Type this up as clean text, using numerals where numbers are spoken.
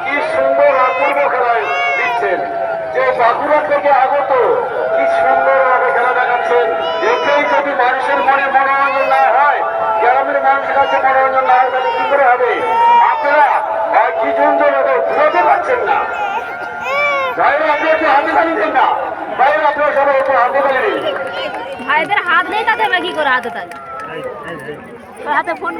কি সুন্দর অপূর্ব খেলা দিচ্ছেন, যে বাঁকুড়া থেকে আগত কি সুন্দর ভাবে খেলা দেখাচ্ছেন। এতেই যদি মানুষের মনে মনোরঞ্জন না হয়, গ্রামের মানুষের কাছে মনোরঞ্জন না হয়, তাহলে কি করে হবে? আপনারা কি জন্য ঘুরাতে পারছেন না? ভাইরা আপনি একটু হাতে তালি দেন না, ভাইরা আপনারা সবাই একটু হাতে তালি দিন। ভাইদের হাত নেই, তাতে আমরা কি করে হাতে তালি? হাতে ফোন